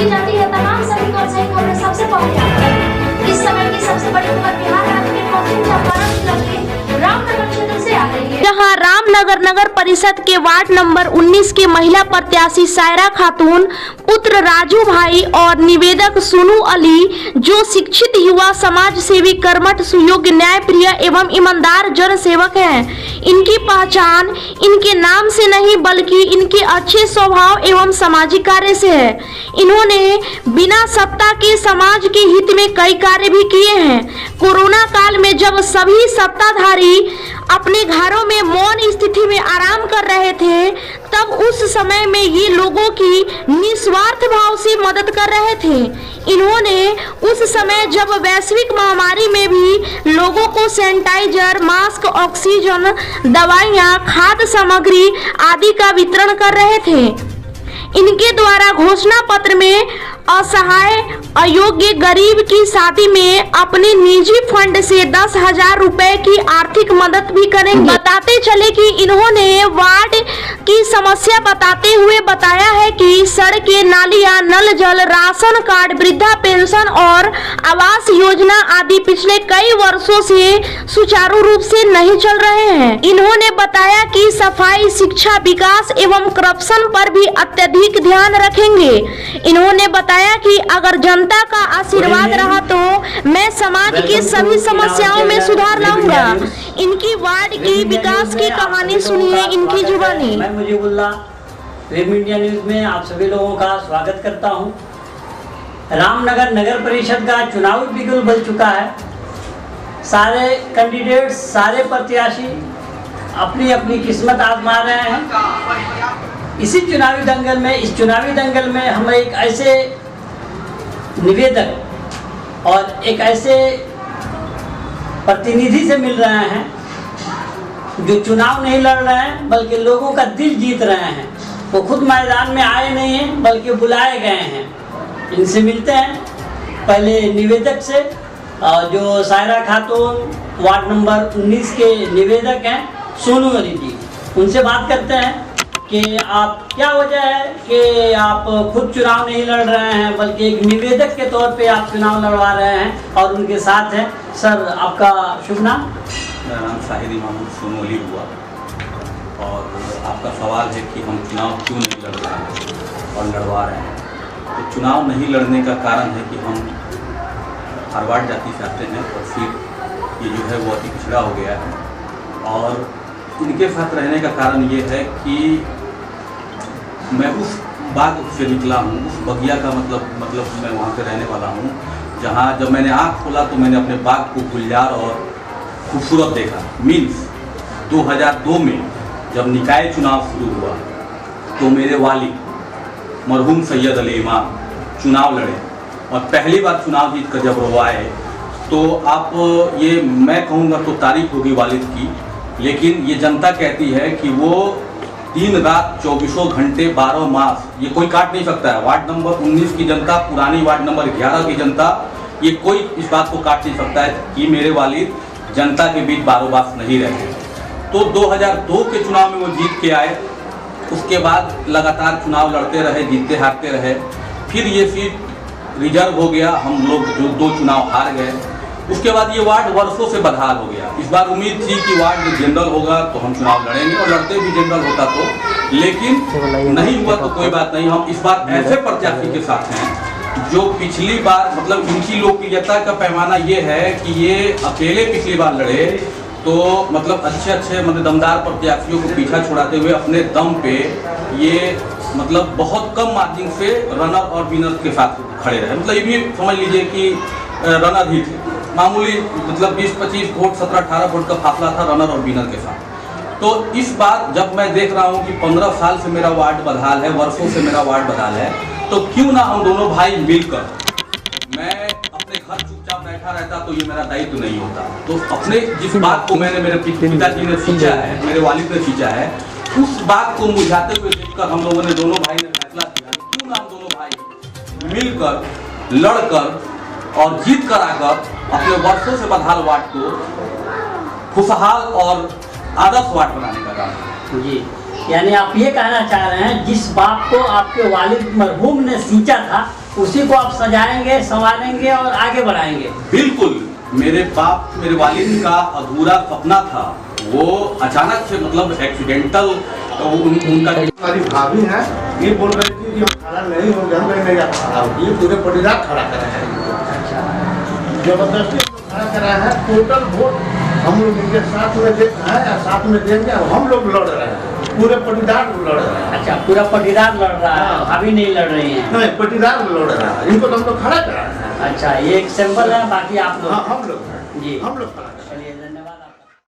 दी जाती है तमाम सटीक और सही खबरें सबसे पहले आप तक। इस समय की सबसे बड़ी खबर बिहार राज्य के पश्चिम चंपारण जिला के रामनगर क्षेत्र से आ रही है, जहां रामनगर नगर परिषद के वार्ड नंबर 19 की महिला प्रत्याशी सायरा खातून पुत्र राजू भाई और निवेदक सुनू अली, जो शिक्षित युवा समाज सेवी कर्मठ सुयोग्य न्यायप्रिय एवं ईमानदार जन सेवक हैं। इनकी पहचान इनके नाम से नहीं बल्कि इनके अच्छे स्वभाव एवं सामाजिक कार्य से है। इन्होंने बिना सत्ता के समाज के हित में कई कार्य भी किए हैं। कोरोना काल में जब सभी सत्ताधारी अपने घरों में मौन स्थिति में आराम कर रहे थे, तब उस समय में ये लोगों की निस्वार्थ भाव से मदद कर रहे थे। इन्होंने उस समय जब वैश्विक महामारी में भी लोगों को सैनिटाइजर, मास्क, ऑक्सीजन, दवाइयां, खाद्य सामग्री आदि का वितरण कर रहे थे। इनके द्वारा घोषणा पत्र में असहाय अयोग्य गरीब की शादी में अपने निजी फंड से 10,000 रुपए की आर्थिक मदद भी करेंगे। बताते चले कि इन्होंने वार्ड की समस्या बताते हुए बताया है कि सड़कें, नालियां, नल जल, राशन कार्ड, वृद्धा पेंशन और आवास योजना आदि पिछले कई वर्षों से सुचारू रूप से नहीं चल रहे हैं। इन्होंने बताया कि सफाई, शिक्षा, विकास एवं करप्शन पर भी अत्यधिक ध्यान रखेंगे। इन्होंने बताया कि अगर जनता का आशीर्वाद रहा तो मैं समाज की सभी समस्याओं में सुधार लाऊंगा। इनकी वार्ड की विकास की कहानी सुनिए इनकी जुबानी। मैं मुजीबुल्लाह वेब मीडिया न्यूज में आप सभी लोगों का स्वागत करता हूं। रामनगर नगर परिषद का चुनावी बिगुल बज चुका है। सारे कैंडिडेट्स, सारे प्रत्याशी अपनी अपनी किस्मत आजमा रहे हैं। इस चुनावी दंगल में हम एक ऐसे निवेदक और एक ऐसे प्रतिनिधि से मिल रहे हैं जो चुनाव नहीं लड़ रहे हैं बल्कि लोगों का दिल जीत रहे हैं। वो खुद मैदान में आए नहीं हैं बल्कि बुलाए गए हैं। इनसे मिलते हैं पहले निवेदक से, जो सायरा खातून वार्ड नंबर 19 के निवेदक हैं, सोनू अली जी। उनसे बात करते हैं कि आप क्या वजह है कि आप खुद चुनाव नहीं लड़ रहे हैं बल्कि एक निवेदक के तौर पे आप चुनाव लड़वा रहे हैं और उनके साथ हैं। सर, आपका शुभ नाम? मेरा नाम शाहिद मोहम्मद सोनू अली हुआ। और आपका सवाल है कि हम चुनाव क्यों नहीं लड़ रहे हैं और लड़वा रहे हैं। तो चुनाव नहीं लड़ने का कारण है कि हम मारवाड़ जाति से आते हैं और फिर ये जो है वो अति पिछड़ा हो गया है। और इनके साथ रहने का कारण ये है कि मैं उस बाग से निकला हूँ, उस बगिया का मतलब मैं वहाँ पे रहने वाला हूँ, जहाँ जब मैंने आँख खोला तो मैंने अपने बाग को गुलजार और खूबसूरत देखा। मीन्स 2002 में जब निकाय चुनाव शुरू हुआ तो मेरे वालिद मरहूम सैयद अली इमाम चुनाव लड़े और पहली बार चुनाव जीत कर जब वो आए तो आप ये मैं कहूँगा तो तारीफ होगी वालिद की, लेकिन ये जनता कहती है कि वो दिन रात 24 घंटे 12 मास ये कोई काट नहीं सकता है। वार्ड नंबर 19 की जनता, पुरानी वार्ड नंबर 11 की जनता, ये कोई इस बात को काट नहीं सकता है कि मेरे वालिद जनता के बीच 12 मास नहीं रहते। तो 2002 के चुनाव में वो जीत के आए। उसके बाद लगातार चुनाव लड़ते रहे, जीतते हारते रहे। फिर ये सीट रिजर्व हो गया, हम लोग जो 2 चुनाव हार गए। उसके बाद ये वार्ड वर्षों से बदहाल हो गया। इस बार उम्मीद थी कि वार्ड जनरल होगा तो हम चुनाव लड़ेंगे और लड़ते भी जनरल होता तो, लेकिन नहीं हुआ तो कोई बात नहीं। हम इस बार ऐसे प्रत्याशी के साथ हैं जो पिछली बार मतलब इनकी लोकप्रियता का पैमाना ये है कि ये अकेले पिछली बार लड़े तो मतलब अच्छे मतलब दमदार प्रत्याशियों को पीछा छुड़ाते हुए अपने दम पे ये मतलब बहुत कम मार्जिन से रनर और विनर के साथ खड़े रहे। मतलब ये भी समझ लीजिए कि रनर ही थे, मामूली मतलब 20-25 वोट, 17-18 वोट का फासला था रनर और विनर के साथ। तो इस बार जब मैं देख रहा हूँ कि 15 साल से मेरा वार्ड बदहाल है, वर्षों से मेरा वार्ड बदहाल है, तो क्यों ना हम दोनों भाई मिलकर, मैं अपने घर चुपचाप बैठा रहता तो ये मेरा दायित्व नहीं होता। तो अपने जिस बात को मैंने मेरे पिताजी ने सींचा है, मेरे वालिद ने सींचा है, उस बात को मुझाते हुए देखकर हम लोगों ने दोनों भाई ने फैसला किया क्यों ना हम दोनों भाई मिलकर लड़कर और जीत कर आकर अपने वर्षों से बदहाल वार्ड को खुशहाल और आदर्श वार्ड बनाने का काम। जी, यानी आप ये कहना चाह रहे हैं जिस बात को आपके वालिद मरहूम ने सींचा था उसी को आप सजाएंगे, संवारेंगे और आगे बढ़ाएंगे। बिल्कुल, मेरे बाप मेरे वालिद का अधूरा सपना था, वो अचानक से मतलब एक्सीडेंटल उनका। हमारी भाभी है, ये बोल रही थी कि खड़ा नहीं होगा, हम नहीं खड़ा होगी, पूरे परिवार खड़ा करा है, जबरदस्ती खड़ा करा है। टोटल वोट हम लोग इनके साथ में देना है या साथ में देंगे, हम लोग लड़ रहे हैं, पूरे पटीदार लड़ रहे हैं। अच्छा, पूरा पटीदार लड़ रहा है, अभी नहीं लड़ रही हैं? नहीं, पटीदार लड़ रहा है, इनको तो हम लोग खड़ा करा है। अच्छा, ये एक सैंपल है, बाकी आप लोग? हाँ, हम लोग जी, हम लोग खड़ा